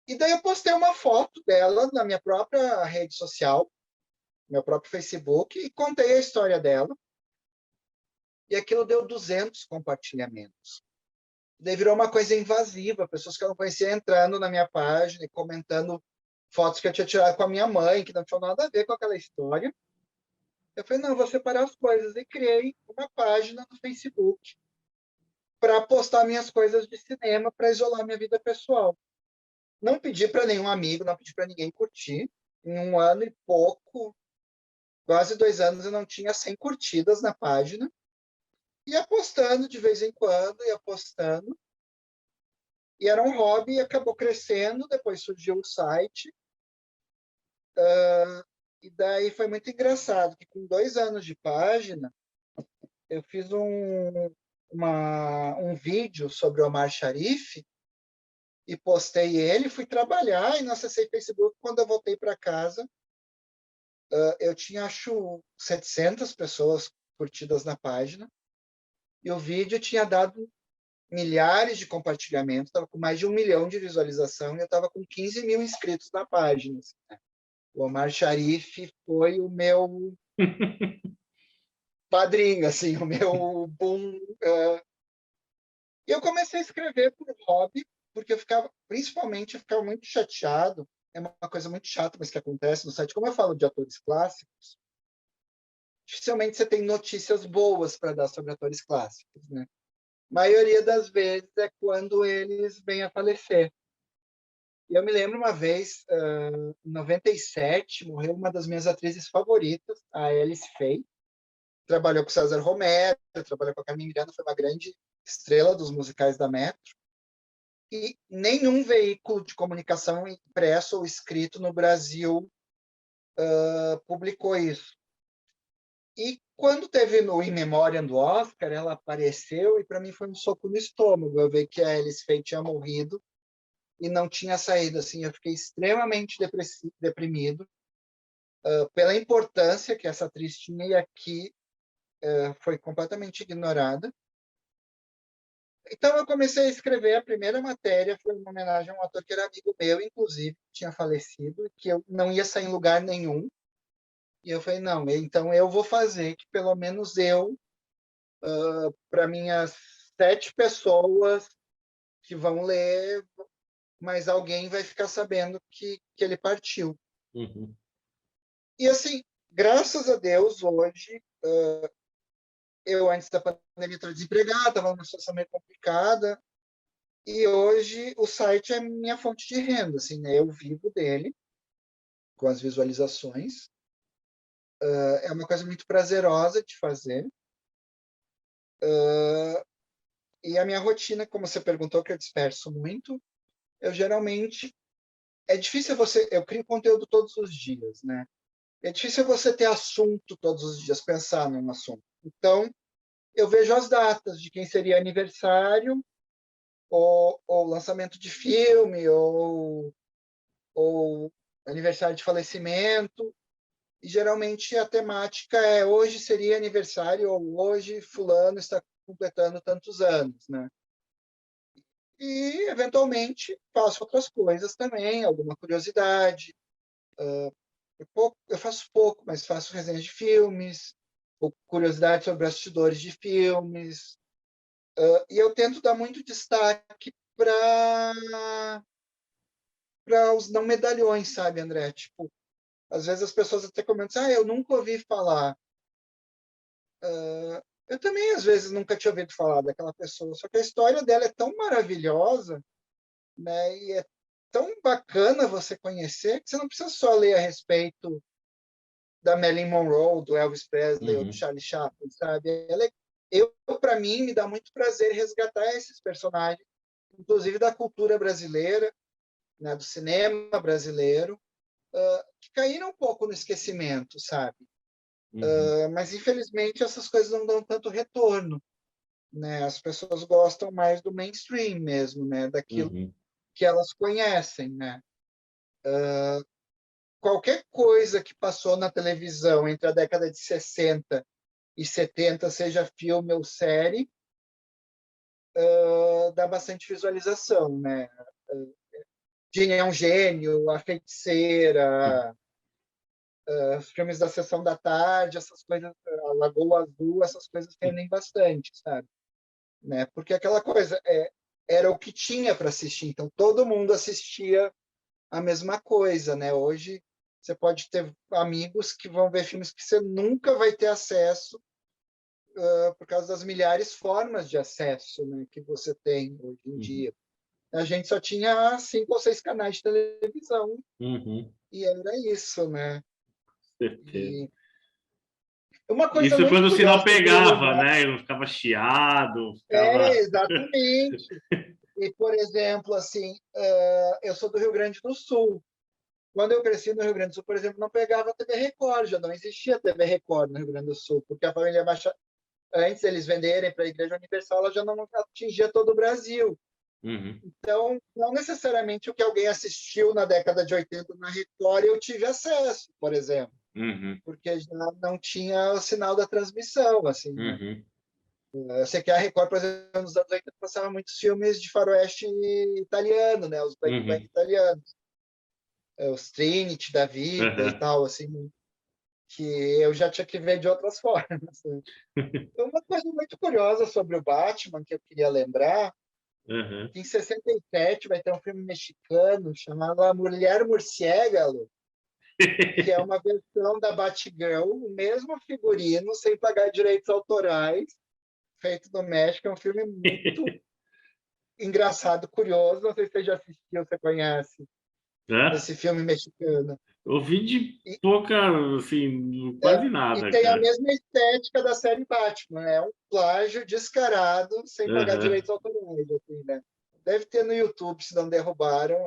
B: E daí eu postei uma foto dela na minha própria rede social, meu próprio Facebook, e contei a história dela. E aquilo deu 200 compartilhamentos. Daí virou uma coisa invasiva, pessoas que eu não conhecia entrando na minha página e comentando fotos que eu tinha tirado com a minha mãe, que não tinham nada a ver com aquela história. Eu falei, não, vou separar as coisas. E criei uma página no Facebook para postar minhas coisas de cinema, para isolar minha vida pessoal. Não pedi para nenhum amigo, não pedi para ninguém curtir. Em 1 ano e pouco, quase 2 anos, eu não tinha 100 curtidas na página. Ia postando de vez em quando, ia postando. E era um hobby e acabou crescendo. Depois surgiu o site. E daí foi muito engraçado, que com 2 anos de página, eu fiz um vídeo sobre o Omar Sharif e postei ele, fui trabalhar e não acessei Facebook. Quando eu voltei para casa, eu tinha, acho, 700 pessoas curtidas na página e o vídeo tinha dado milhares de compartilhamentos, estava com mais de 1 milhão de visualização e eu estava com 15 mil inscritos na página. Assim, né? O Omar Sharif foi o meu padrinho, assim, o meu boom. E eu comecei a escrever por hobby, porque principalmente, eu ficava muito chateado. É uma coisa muito chata, mas que acontece no site. Como eu falo de atores clássicos, dificilmente você tem notícias boas para dar sobre atores clássicos, né? A maioria das vezes é quando eles vêm a falecer. E eu me lembro uma vez, em 97, morreu uma das minhas atrizes favoritas, a Alice Faye. trabalhou com César Romero, trabalhou com a Carmen Miranda, foi uma grande estrela dos musicais da Metro. E nenhum veículo de comunicação impresso ou escrito no Brasil publicou isso. E quando teve no In Memoriam do Oscar, ela apareceu e para mim foi um soco no estômago. Eu vi que a Alice Faye tinha morrido e não tinha saído. Assim, eu fiquei extremamente deprimido pela importância que essa atriz tinha e aqui foi completamente ignorada. Então eu comecei a escrever. A primeira matéria foi uma homenagem a um ator que era amigo meu, inclusive, tinha falecido, que eu não ia sair em lugar nenhum. E eu falei, não, então eu vou fazer que pelo menos eu, para minhas 7 pessoas que vão ler, mas alguém vai ficar sabendo que ele partiu.
A: Uhum.
B: E assim, graças a Deus, hoje, eu antes da pandemia estava desempregada, estava numa situação meio complicada, e hoje o site é minha fonte de renda, assim, né? Eu vivo dele, com as visualizações. É uma coisa muito prazerosa de fazer. E a minha rotina, como você perguntou, que eu disperso muito, eu geralmente... É difícil você... Eu crio conteúdo todos os dias, né? É difícil você ter assunto todos os dias, pensar num assunto. Então, eu vejo as datas de quem seria aniversário, ou lançamento de filme, ou aniversário de falecimento, e geralmente a temática é hoje seria aniversário, ou hoje fulano está completando tantos anos, né? E, eventualmente, faço outras coisas também, alguma curiosidade. Eu faço pouco, mas faço resenhas de filmes, ou curiosidade sobre bastidores de filmes. E eu tento dar muito destaque para os não medalhões, sabe, André? Tipo, às vezes as pessoas até comentam, eu nunca ouvi falar. Eu também, às vezes, nunca tinha ouvido falar daquela pessoa, só que a história dela é tão maravilhosa, né? E é tão bacana você conhecer que você não precisa só ler a respeito da Marilyn Monroe, do Elvis Presley ou do
A: Uhum.
B: Charlie Chaplin, sabe? Para mim, me dá muito prazer resgatar esses personagens, inclusive da cultura brasileira, né, do cinema brasileiro, que caíram um pouco no esquecimento, sabe?
A: Uhum.
B: Mas, infelizmente, essas coisas não dão tanto retorno, né? As pessoas gostam mais do mainstream mesmo, né? Daquilo
A: Uhum.
B: que elas conhecem, né? Qualquer coisa que passou na televisão entre a década de 60 e 70, seja filme ou série, dá bastante visualização, né? Ginny é um gênio, A Feiticeira, os filmes da Sessão da Tarde, essas coisas, a Lagoa Azul, essas coisas rendem bastante, sabe? Né? Porque aquela coisa era o que tinha para assistir, então todo mundo assistia a mesma coisa, né? Hoje você pode ter amigos que vão ver filmes que você nunca vai ter acesso por causa das milhares de formas de acesso, né, que você tem hoje em
A: Uhum.
B: dia. A gente só tinha 5 ou 6 canais de televisão
A: Uhum.
B: e era isso, né?
A: Certeza.
B: E uma coisa
A: Isso
B: muito
A: quando o sinal
B: curiosa que eu queria
A: pegava,
B: lembrar
A: né? Eu ficava chiado, ficava.
B: exatamente. E, por exemplo, assim, eu sou do Rio Grande do Sul. Quando eu cresci no Rio Grande do Sul, por exemplo, não pegava a TV Record, já não existia TV Record no Rio Grande do Sul, porque a família Machado, antes eles venderem para a Igreja Universal, ela já não atingia todo o Brasil.
A: Uhum.
B: Então, não necessariamente o que alguém assistiu na década de 80 na Record eu tive acesso, por exemplo,
A: Uhum.
B: porque já não tinha o sinal da transmissão, assim, né?
A: Uhum.
B: Eu sei que a Record, por exemplo, nos anos 80 passava muitos filmes de faroeste italiano, né? Os bang bang
A: Uhum.
B: italianos, os Trinity da vida e
A: Uhum.
B: tal, assim, que eu já tinha que ver de outras formas. Né? Uma coisa muito curiosa sobre o Batman que eu queria lembrar,
A: Uhum.
B: que em 67 vai ter um filme mexicano chamado A Mulher Murciélago, que é uma versão da Batgirl, o mesmo figurino, sem pagar direitos autorais, feito no México. É um filme muito engraçado, curioso. Não sei se você já assistiu, você conhece
A: Hã?
B: esse filme mexicano.
A: Ouvi de
B: E,
A: pouca, assim,
B: é,
A: quase
B: e
A: nada,
B: tem a
A: cara.
B: mesma estética da série Batman, é um plágio descarado, sem pagar
A: Aham.
B: direitos autorais, assim, né? Deve ter no YouTube, se não derrubaram,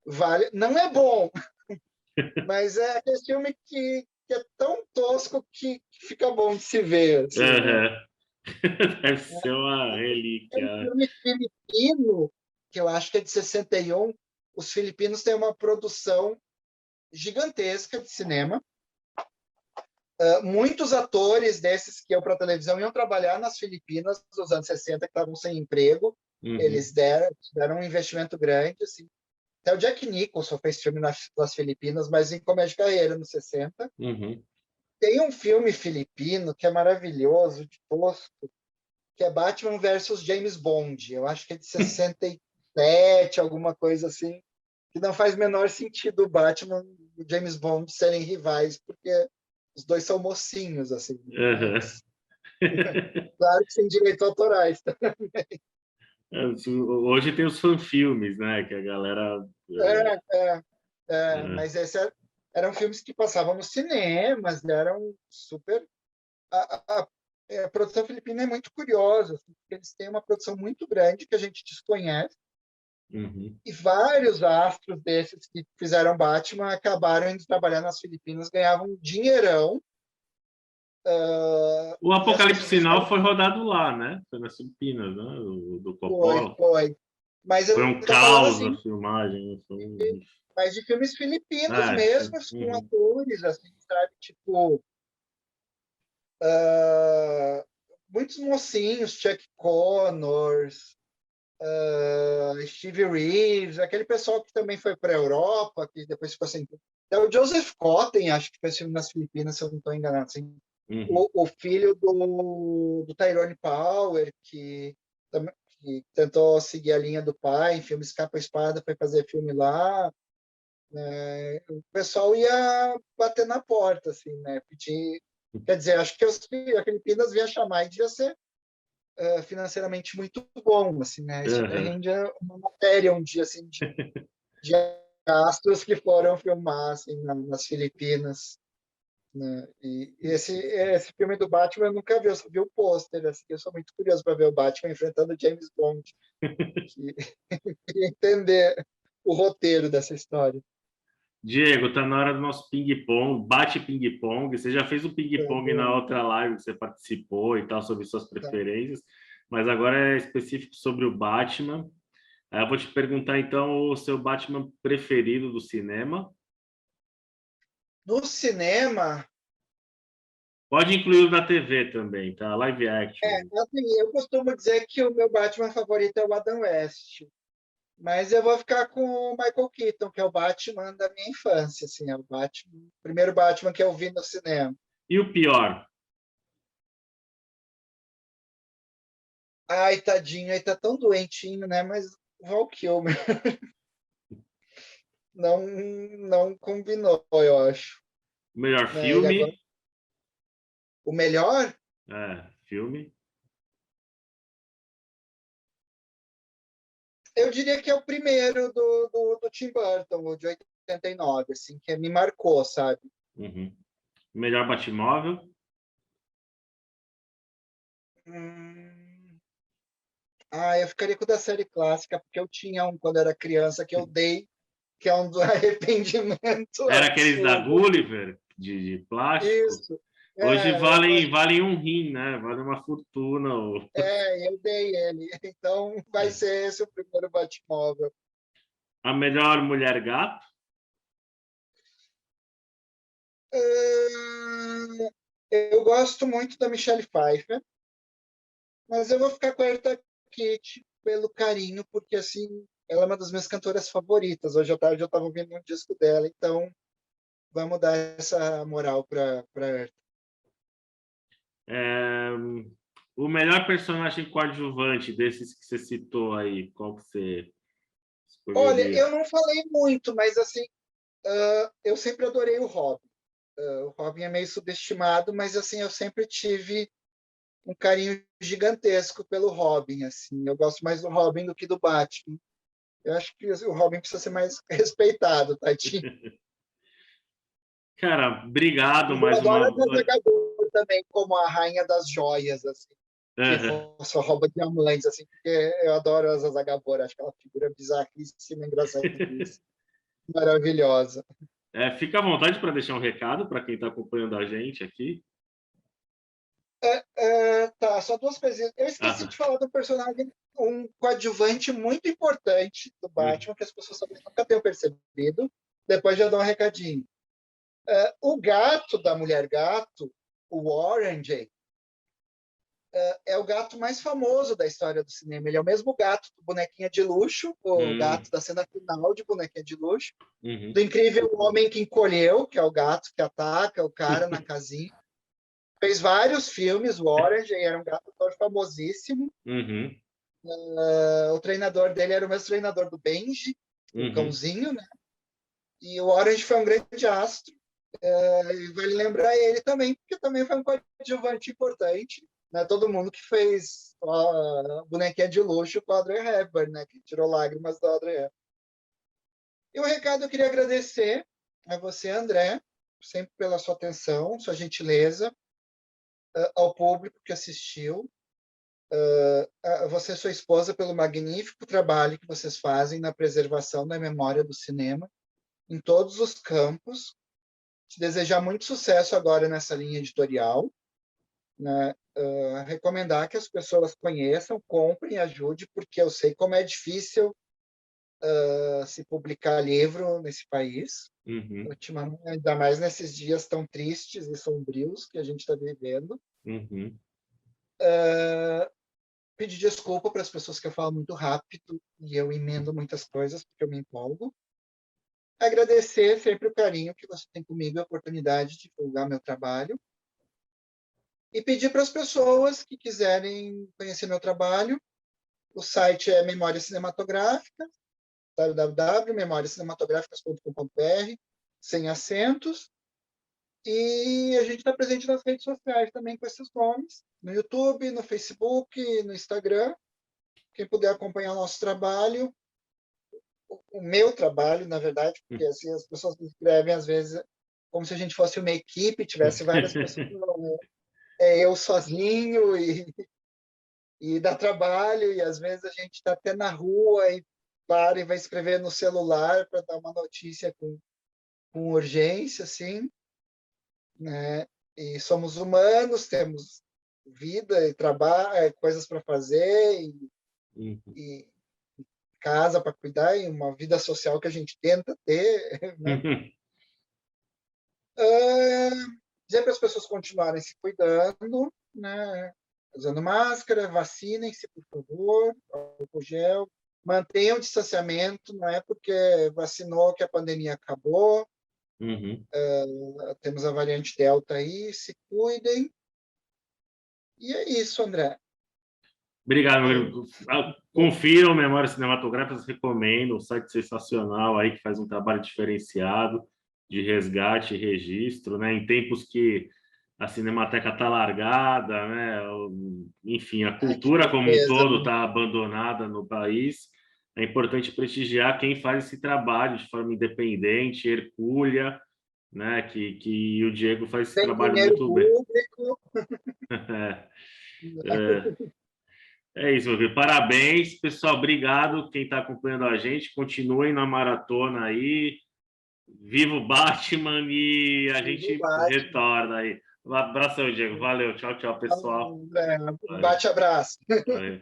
B: vale, não é bom, mas é aquele filme que é tão tosco que fica bom de se ver, assim, né?
A: Aham. Deve ser uma
B: Tem um
A: relíquia.
B: filme filipino, que eu acho que é de 61. Os filipinos têm uma produção gigantesca de cinema. Muitos atores desses que iam para a televisão iam trabalhar nas Filipinas nos anos 60, que estavam sem emprego.
A: Uhum.
B: Eles deram um investimento grande. Assim. Até o Jack Nicholson fez filme nas Filipinas, mas em comédia de carreira, nos 60.
A: Uhum.
B: Tem um filme filipino que é maravilhoso, de tosco, que é Batman versus James Bond. Eu acho que é de 67, alguma coisa assim, que não faz menor sentido o Batman e o James Bond serem rivais, porque os dois são mocinhos, assim,
A: Aham.
B: mas claro que sem direitos autorais. Tá?
A: Hoje tem os fanfilmes, né? Que a galera.
B: Mas eram filmes que passavam nos cinemas, eram super. A produção filipina é muito curiosa, assim, porque eles têm uma produção muito grande que a gente desconhece.
A: Uhum.
B: E vários astros desses que fizeram Batman acabaram indo trabalhar nas Filipinas, ganhavam um dinheirão,
A: O
B: e as
A: Apocalipse
B: coisas não
A: Sinal
B: ficaram.
A: foi rodado lá, né? Foi nas Filipinas, né? Do
B: Foi,
A: Coppola.
B: foi. Mas
A: Foi
B: eu
A: um
B: estou falando
A: caos a
B: assim,
A: filmagem. Foi um...
B: mas de filmes filipinos
A: É,
B: mesmos, com
A: uhum.
B: atores, assim, sabe? Tipo, muitos mocinhos, Chuck Connors, Steve Reeves, aquele pessoal que também foi para a Europa, que depois ficou sem. Até o Joseph Cotten, acho que fez filme nas Filipinas, se eu não estou enganado. Assim.
A: Uhum.
B: O filho do Tyrone Power, que tentou seguir a linha do pai em filmes Capa-Espada, foi fazer filme lá. Né? O pessoal ia bater na porta, assim, né? Pedir. Quer dizer, acho que a Filipinas via chamar e devia ser financeiramente muito bom, assim, né? Isso até
A: Uhum.
B: rende uma matéria um dia, assim, de astros que foram filmar, assim, nas Filipinas, né? E esse filme do Batman eu nunca vi, eu só vi o pôster, assim, eu sou muito curioso para ver o Batman enfrentando James Bond, que queria entender o roteiro dessa história.
A: Diego, tá na hora do nosso ping-pong, bate ping-pong. Você já fez o
B: Tá
A: ping-pong na
B: bom,
A: outra live que você participou e tal, sobre suas
B: tá.
A: preferências, mas agora é específico sobre o Batman. Aí eu vou te perguntar, então, o seu Batman preferido do cinema.
B: No cinema,
A: Pode incluir o da TV também, tá? Live action.
B: assim, eu costumo dizer que o meu Batman favorito é o Adam West. Mas eu vou ficar com o Michael Keaton, que é o Batman da minha infância, assim, é o primeiro Batman que eu vi no cinema.
A: E o pior?
B: Ai, tadinho, ele tá tão doentinho, né? Mas o Val Kilmer não combinou, eu acho.
A: O melhor
B: Né? Ele agora,
A: filme?
B: o melhor,
A: É, filme.
B: eu diria que é o primeiro do Tim Burton, o de 89, assim, que me marcou, sabe?
A: Uhum. O melhor Batmóvel?
B: Hum, eu ficaria com o da série clássica, porque eu tinha um quando era criança que eu dei, que é um do arrependimento
A: Era aqueles da
B: absurdo.
A: Gulliver, de plástico?
B: Isso.
A: Hoje
B: Eu
A: valem,
B: acho
A: valem um rim, né? Vale uma fortuna.
B: eu dei ele. Então vai ser esse o primeiro Batmóvel.
A: A melhor mulher gato?
B: Ah, eu gosto muito da Michelle Pfeiffer, mas eu vou ficar com a Eartha Kitt pelo carinho, porque assim, ela é uma das minhas cantoras favoritas. Hoje à tarde eu estava ouvindo um disco dela, então vamos dar essa moral para Eartha.
A: É, o melhor personagem coadjuvante desses que você citou aí, qual que você
B: Olha,
A: escolheria?
B: eu não falei muito, mas assim, eu sempre adorei o Robin. O Robin é meio subestimado, mas assim, eu sempre tive um carinho gigantesco pelo Robin, assim. Eu gosto mais do Robin do que do Batman. Eu acho que o Robin precisa ser mais respeitado, tadinho.
A: Cara, obrigado
B: Eu
A: mais
B: adoro a
A: uma
B: Zsa
A: vez.
B: Gabor também, como a rainha das joias, assim, que
A: Uhum.
B: só rouba diamantes, assim, porque eu adoro a Zsa Gabor, acho que ela figura bizarríssima, engraçadíssima, maravilhosa.
A: Fica à vontade para deixar um recado para quem está acompanhando a gente aqui.
B: Tá, só duas coisinhas. Eu esqueci
A: Ah,
B: de falar do personagem, um coadjuvante muito importante do
A: hum,
B: Batman, que as pessoas talvez nunca tenham percebido. Depois já dou um recadinho. O gato da Mulher Gato, o Orange, é o gato mais famoso da história do cinema. Ele é o mesmo gato do Bonequinha de Luxo, o
A: hum,
B: gato da cena final de Bonequinha de Luxo,
A: uhum.
B: do Incrível Homem que Encolheu, que é o gato que ataca o cara na casinha. Fez vários filmes, o Orange, e era um gato famosíssimo.
A: Uhum,
B: O treinador dele era o mesmo treinador do Benji, o
A: uhum.
B: cãozinho, né? E o Orange foi um grande astro. E vale lembrar ele também, porque também foi um coadjuvante importante. Né? Todo mundo que fez a bonequinha de luxo com a Audrey Hepburn, né? Que tirou lágrimas da Audrey Hepburn. E o recado eu queria agradecer a você, André, sempre pela sua atenção, sua gentileza, ao público que assistiu, a você e sua esposa pelo magnífico trabalho que vocês fazem na preservação da memória do cinema em todos os campos. Te desejar muito sucesso agora nessa linha editorial, né? Recomendar que as pessoas conheçam, comprem, ajude, porque eu sei como é difícil se publicar livro nesse país,
A: Uhum,
B: ultimamente, ainda mais nesses dias tão tristes e sombrios que a gente está vivendo.
A: uhum.
B: Pedir desculpa para as pessoas que eu falo muito rápido e eu emendo muitas coisas porque eu me empolgo. Agradecer sempre o carinho que você tem comigo, a oportunidade de divulgar meu trabalho. E pedir para as pessoas que quiserem conhecer meu trabalho, o site é Memória Cinematográfica, www.memoriacinematograficas.com.br, sem acentos. E a gente está presente nas redes sociais também com esses nomes, no YouTube, no Facebook, no Instagram. Quem puder acompanhar o nosso trabalho, o meu trabalho, na verdade, porque assim, as pessoas me escrevem às vezes como se a gente fosse uma equipe, tivesse várias pessoas, eu sozinho e dá trabalho, e às vezes a gente está até na rua e para e vai escrever no celular para dar uma notícia com urgência, assim, né? E somos humanos, temos vida e trabalho, coisas para fazer
A: Uhum.
B: e casa para cuidar e uma vida social que a gente tenta ter, né? Dizer para as pessoas continuarem se cuidando, né? Usando máscara, vacinem-se, por favor, álcool gel, mantenham o distanciamento, não é porque vacinou que a pandemia acabou,
A: Uhum.
B: temos a variante Delta aí, se cuidem. E é isso, André.
A: Obrigado, meu
B: Eu,
A: querido. Confiram Memórias Cinematográficas, recomendo, um site sensacional aí que faz um trabalho diferenciado de resgate e registro, né? Em tempos que a Cinemateca está largada, né? Enfim, a
B: que
A: cultura como um
B: tristeza,
A: todo
B: né?
A: está abandonada no país. É importante prestigiar quem faz esse trabalho de forma independente, hercúlea, né? Que o Diego faz esse
B: Sem
A: trabalho
B: dinheiro
A: muito bem.
B: público.
A: É, é isso, meu querido. Parabéns, pessoal. Obrigado quem está acompanhando a gente. Continuem na maratona aí. Viva o Batman e a gente retorna aí. Um abração, Diego. Valeu. Tchau, tchau, pessoal.
B: Um
A: Valeu.
B: bate-abraço.
A: Valeu.